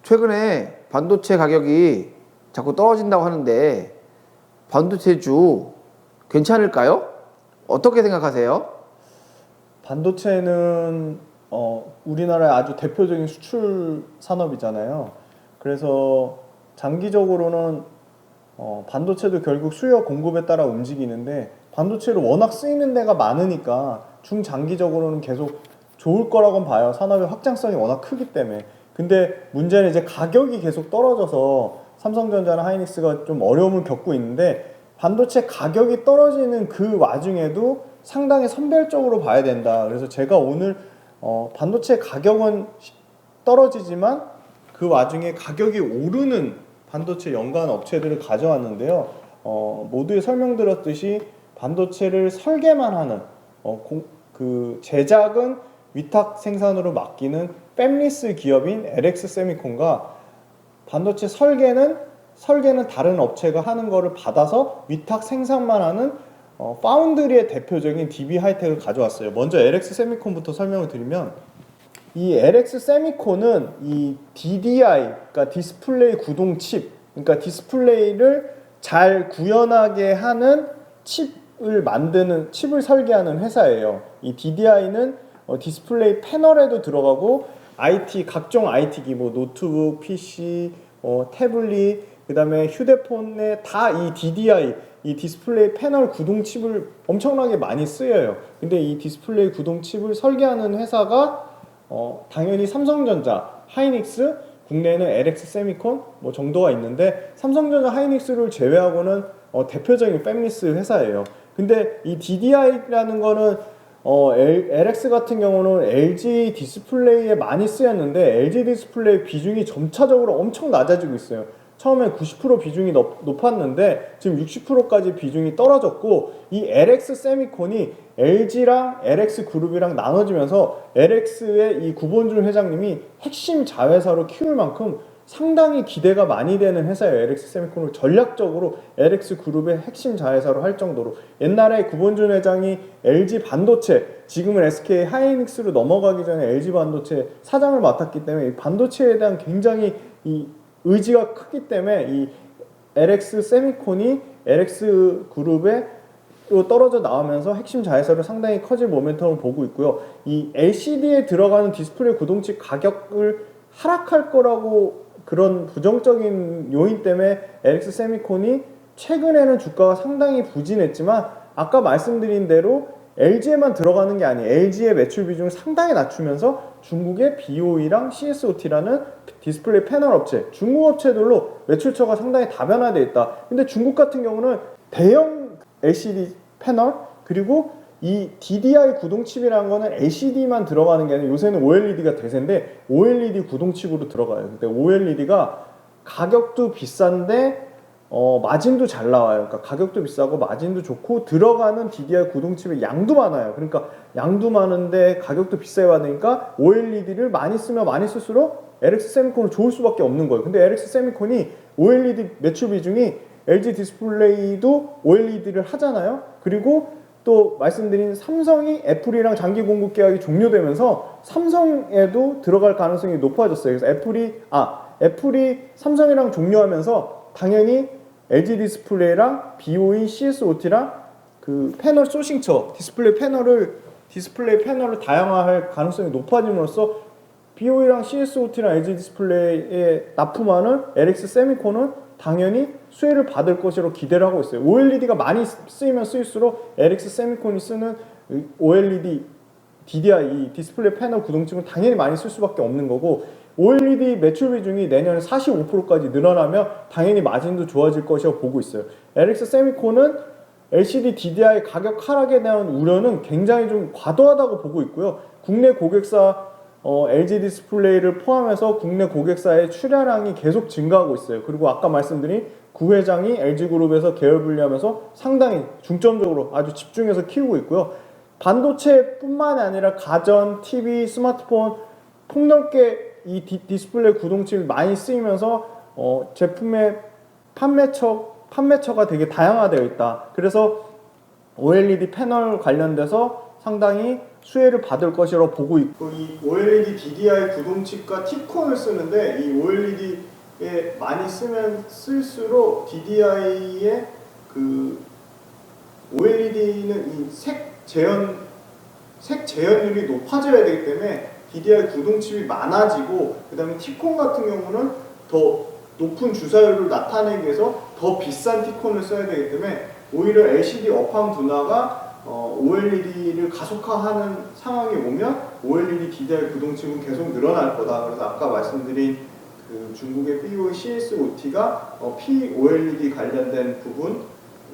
최근에 반도체 가격이 자꾸 떨어진다고 하는데 반도체주 괜찮을까요? 어떻게 생각하세요? 반도체는 우리나라의 아주 대표적인 수출 산업이잖아요. 그래서 장기적으로는 반도체도 결국 수요 공급에 따라 움직이는데 반도체로 워낙 쓰이는 데가 많으니까 중장기적으로는 계속 좋을 거라고는 봐요. 산업의 확장성이 워낙 크기 때문에. 근데 문제는 이제 가격이 계속 떨어져서 삼성전자나 하이닉스가 좀 어려움을 겪고 있는데 반도체 가격이 떨어지는 그 와중에도 상당히 선별적으로 봐야 된다. 그래서 제가 오늘 반도체 가격은 떨어지지만 그 와중에 가격이 오르는 반도체 연관 업체들을 가져왔는데요. 모두에 설명드렸듯이 반도체를 설계만 하는 그 제작은 위탁 생산으로 맡기는 팹리스 기업인 LX 세미콘과 반도체 설계는 다른 업체가 하는 거를 받아서 위탁 생산만 하는 파운드리의 대표적인 DB 하이텍을 가져왔어요. 먼저 LX 세미콘부터 설명을 드리면 이 LX 세미콘은 이 DDI, 그러니까 디스플레이 구동 칩, 그러니까 디스플레이를 잘 구현하게 하는 칩을 설계하는 회사예요. 이 DDI는 디스플레이 패널에도 들어가고 각종 IT기, 노트북, PC, 태블릿, 그 다음에 휴대폰에 다 이 DDI, 이 디스플레이 패널 구동 칩을 엄청나게 많이 쓰여요. 근데 이 디스플레이 구동 칩을 설계하는 회사가 당연히 삼성전자, 하이닉스, 국내에는 LX 세미콘 정도가 있는데 삼성전자, 하이닉스를 제외하고는 대표적인 팹리스 회사예요. 근데 이 DDI라는 거는 LX 같은 경우는 LG 디스플레이에 많이 쓰였는데 LG 디스플레이 비중이 점차적으로 엄청 낮아지고 있어요. 처음에 90% 비중이 높았는데 지금 60%까지 비중이 떨어졌고 이 LX 세미콘이 LG랑 LX 그룹이랑 나눠지면서 LX의 이 구본준 회장님이 핵심 자회사로 키울 만큼 상당히 기대가 많이 되는 회사예요. LX 세미콘을 전략적으로 LX 그룹의 핵심 자회사로 할 정도로. 옛날에 구본준 회장이 LG 반도체, 지금은 SK 하이닉스로 넘어가기 전에 LG 반도체 사장을 맡았기 때문에 이 반도체에 대한 굉장히 이 의지가 크기 때문에 이 LX 세미콘이 LX 그룹으로 떨어져 나오면서 핵심 자회사로 상당히 커질 모멘텀을 보고 있고요. 이 LCD에 들어가는 디스플레이 구동칩 가격을 하락할 거라고 그런 부정적인 요인 때문에 LX 세미콘이 최근에는 주가가 상당히 부진했지만 아까 말씀드린 대로 LG에만 들어가는 게 아니에요. LG의 매출 비중을 상당히 낮추면서 중국의 BOE랑 CSOT라는 디스플레이 패널 업체, 중국 업체들로 매출처가 상당히 다변화되어 있다. 근데 중국 같은 경우는 대형 LCD 패널 그리고 이 DDI 구동칩이라는 거는 LCD만 들어가는 게 아니라 요새는 OLED가 대세인데 OLED 구동칩으로 들어가요. 근데 OLED가 가격도 비싼데 마진도 잘 나와요. 그러니까 가격도 비싸고 마진도 좋고 들어가는 DDI 구동칩의 양도 많아요. 그러니까 양도 많은데 가격도 비싸게 받으니까 OLED를 많이 쓰면 많이 쓸수록 LX 세미콘은 좋을 수밖에 없는 거예요. 근데 LX 세미콘이 OLED 매출 비중이 LG 디스플레이도 OLED를 하잖아요. 그리고 또 말씀드린 삼성이 애플이랑 장기 공급 계약이 종료되면서 삼성에도 들어갈 가능성이 높아졌어요. 그래서 애플이 삼성이랑 종료하면서 당연히 LG 디스플레이랑 BOE, CSOT랑 그 패널 소싱처, 디스플레이 패널을 다양화할 가능성이 높아짐으로써 BOE랑 CSOT랑 LG 디스플레이에 납품하는 LX 세미콘은 당연히 수혜를 받을 것으로 기대를 하고 있어요. OLED가 많이 쓰이면 쓰일수록 LX 세미콘이 쓰는 OLED, DDI, 디스플레이 패널 구동층은 당연히 많이 쓸 수밖에 없는 거고 OLED 매출 비중이 내년에 45%까지 늘어나면 당연히 마진도 좋아질 것이라고 보고 있어요. LX 세미콘은 LCD, DDI 가격 하락에 대한 우려는 굉장히 좀 과도하다고 보고 있고요. 국내 고객사 LG 디스플레이를 포함해서 국내 고객사의 출하량이 계속 증가하고 있어요. 그리고 아까 말씀드린 구회장이 LG그룹에서 계열 분리하면서 상당히 중점적으로 아주 집중해서 키우고 있고요. 반도체뿐만 아니라 가전, TV, 스마트폰 폭넓게 이 디스플레이 구동칩이 많이 쓰이면서 제품의 판매처가 되게 다양화되어 있다. 그래서 OLED 패널 관련돼서 상당히 수혜를 받을 것이라고 보고 있고, 이 OLED DDI 구동칩과 T콘을 쓰는데 이 OLED에 많이 쓰면 쓸수록 DDI의 그 OLED는 이 색 재현율이 높아져야 되기 때문에 DDI 구동칩이 많아지고, 그 다음에 T콘 같은 경우는 더 높은 주사율을 나타내기 위해서 더 비싼 T콘을 써야 되기 때문에 오히려 LCD 업황 둔화가 OLED를 가속화하는 상황이 오면 OLED DDI 구동칩은 계속 늘어날 거다. 그래서 아까 말씀드린 그 중국의 BOE CSOT가 POLED 관련된 부분,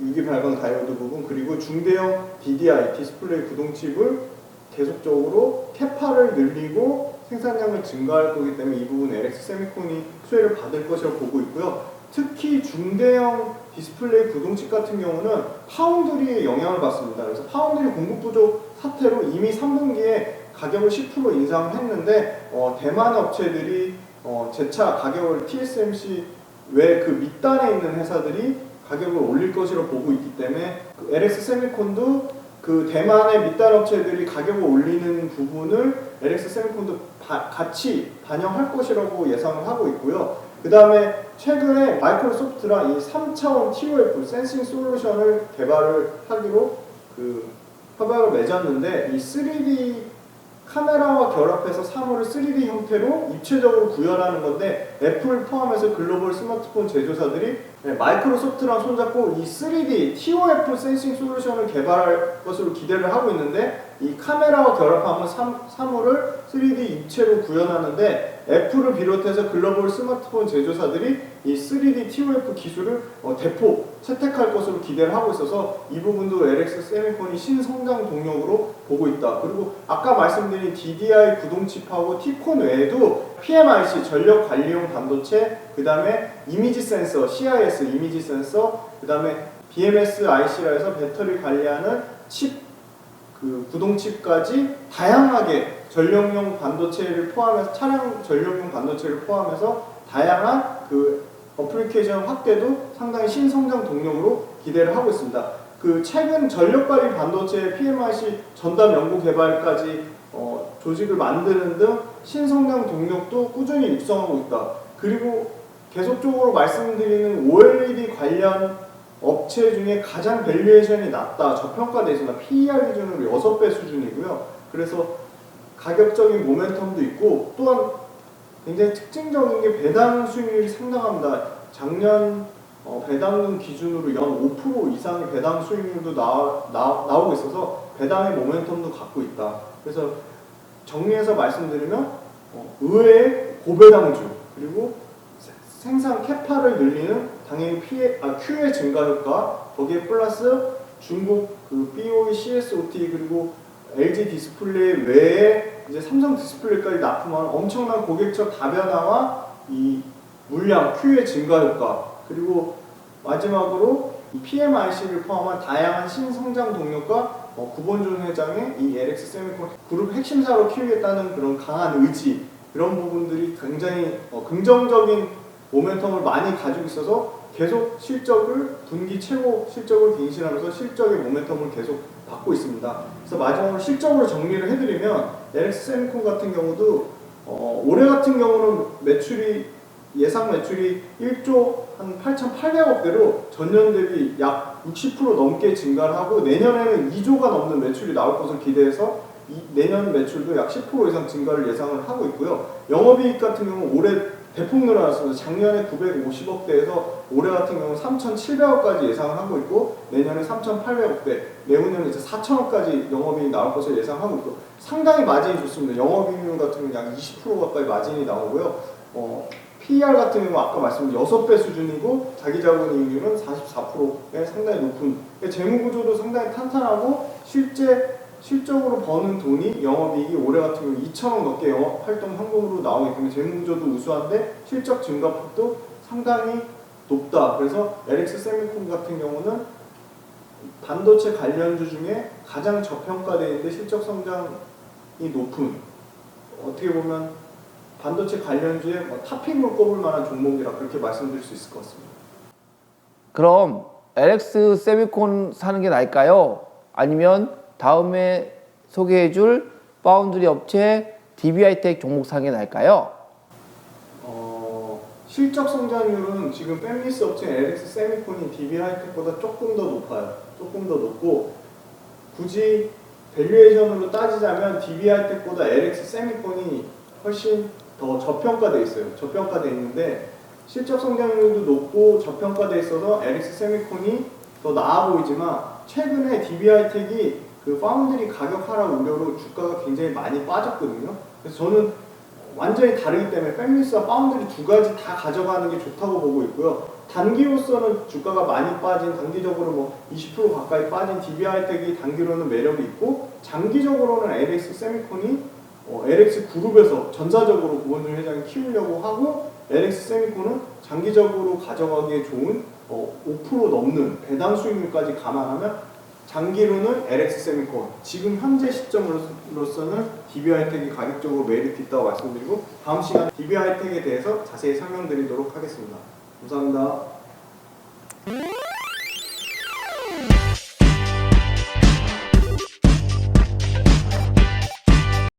유기 발광 다이오드 부분, 그리고 중대형 DDI 디스플레이 구동칩을 계속적으로 캐파를 늘리고 생산량을 증가할 거기 때문에 이 부분 LX 세미콘이 수혜를 받을 것이라고 보고 있고요. 특히 중대형 디스플레이 구동칩 같은 경우는 파운드리의 영향을 받습니다. 그래서 파운드리 공급 부족 사태로 이미 3분기에 가격을 10% 인상을 했는데 대만 업체들이 재차 가격을 TSMC 외 그 밑단에 있는 회사들이 가격을 올릴 것으로 보고 있기 때문에 그 LX 세미콘도 그 대만의 밑단 업체들이 가격을 올리는 부분을 LX 세미콘도 같이 반영할 것이라고 예상을 하고 있고요. 그 다음에 최근에 마이크로소프트랑 이 3차원 TOF 센싱 솔루션을 개발을 하기로 그 협약을 맺었는데, 이 3D 카메라와 결합해서 사물을 3D 형태로 입체적으로 구현하는 건데, 애플을 포함해서 글로벌 스마트폰 제조사들이 마이크로소프트랑 손잡고 이 3D TOF 센싱 솔루션을 개발할 것으로 기대를 하고 있는데, 이 카메라와 결합하면 사물을 3D 입체로 구현하는데 애플을 비롯해서 글로벌 스마트폰 제조사들이 이 3D TOF 기술을 대폭 채택할 것으로 기대를 하고 있어서 이 부분도 LX 세미콘이 신성장 동력으로 보고 있다. 그리고 아까 말씀드린 DDI 구동칩하고 T콘 외에도 PMIC 전력 관리용 반도체, 그 다음에 이미지 센서 CIS 이미지 센서, 그 다음에 BMS IC라 해서 배터리 관리하는 칩 그 구동칩까지 다양하게 전력용 반도체를 포함해서 차량 전력용 반도체를 포함해서 다양한 그 어플리케이션 확대도 상당히 신성장 동력으로 기대를 하고 있습니다. 그 최근 전력관리 반도체 PMIC 전담 연구 개발까지 조직을 만드는 등 신성장 동력도 꾸준히 육성하고 있다. 그리고 계속적으로 말씀드리는 OLED 관련 업체 중에 가장 밸류에이션이 낮다, 저평가되어 있습니다. PER 기준으로 6배 수준이고요. 그래서 가격적인 모멘텀도 있고, 또한 굉장히 특징적인 게 배당 수익률이 상당합니다. 작년 배당금 기준으로 연 5% 이상의 배당 수익률도 나오고 있어서 배당의 모멘텀도 갖고 있다. 그래서 정리해서 말씀드리면 의외의 고배당주, 그리고 생산 캐파를 늘리는 당연히 Q의 증가 효과, 거기에 플러스 중국 그 BOE CSOT 그리고 LG 디스플레이 외에 이제 삼성 디스플레이까지 납품한 엄청난 고객적 다변화와 이 물량 Q의 증가 효과, 그리고 마지막으로 PMIC를 포함한 다양한 신성장 동력과 구본준 회장의 이 LX 세미콘 그룹 핵심사로 키우겠다는 그런 강한 의지, 이런 부분들이 굉장히 긍정적인 모멘텀을 많이 가지고 있어서 계속 실적을 분기 최고 실적을 갱신하면서 실적의 모멘텀을 계속 받고 있습니다. 그래서 마지막으로 실적으로 정리를 해드리면 LX 세미콘 같은 경우도 올해 같은 경우는 예상 매출이 1조 한 8,800억대로 전년 대비 약 60% 넘게 증가를 하고, 내년에는 2조가 넘는 매출이 나올 것을 기대해서 내년 매출도 약 10% 이상 증가를 예상을 하고 있고요. 영업이익 같은 경우는 올해 대폭 늘어났습니다. 작년에 950억대에서 올해 같은 경우는 3,700억까지 예상을 하고 있고, 내년에 3,800억대, 내후년에 이제 4,000억까지 영업이익이 나올 것을 예상하고 있고, 상당히 마진이 좋습니다. 영업이익률 같은 경우는 약 20% 가까이 마진이 나오고요. PER 같은 경우 아까 말씀드린 6배 수준이고, 자기자본이익률은 44%의 상당히 높은, 재무구조도 상당히 탄탄하고, 실적으로 버는 돈이 영업이익이 올해 같은 경우 2천억 넘게 영업활동 현금으로 나오기 때문에 재무구조도 우수한데 실적 증가폭도 상당히 높다. 그래서 LX 세미콘 같은 경우는 반도체 관련주 중에 가장 저평가되어 있는데 실적 성장이 높은, 어떻게 보면 반도체 관련주의 탑픽으로 꼽을 만한 종목이라 그렇게 말씀드릴 수 있을 것 같습니다. 그럼 LX 세미콘 사는 게 나을까요? 아니면 다음에 소개해줄 파운드리 업체 DB하이텍 종목상에 날까요? 실적 성장률은 지금 팹리스 업체 LX 세미콘이 DB하이텍보다 조금 더 높아요. 조금 더 높고 굳이 밸류에이션으로 따지자면 DB하이텍보다 LX 세미콘이 훨씬 더 저평가돼 있어요. 저평가돼 있는데 실적 성장률도 높고 저평가돼 있어서 LX 세미콘이 더 나아 보이지만 최근에 DB하이텍이 그 파운드리 가격 하락 우려로 주가가 굉장히 많이 빠졌거든요. 그래서 저는 완전히 다르기 때문에 팹리스와 파운드리 두 가지 다 가져가는 게 좋다고 보고 있고요. 단기로서는 주가가 많이 빠진, 단기적으로 뭐 20% 가까이 빠진 DB하이텍이 단기로는 매력이 있고, 장기적으로는 LX 세미콘이 LX 그룹에서 전사적으로 고원준 회장이 키우려고 하고, LX 세미콘은 장기적으로 가져가기에 좋은 5% 넘는 배당 수익률까지 감안하면 장기로는 LX 세미콘, 지금 현재 시점으로서는 DB하이텍이 가격적으로 메리트 있다고 말씀드리고, 다음 시간에 DB하이텍에 대해서 자세히 설명드리도록 하겠습니다. 감사합니다.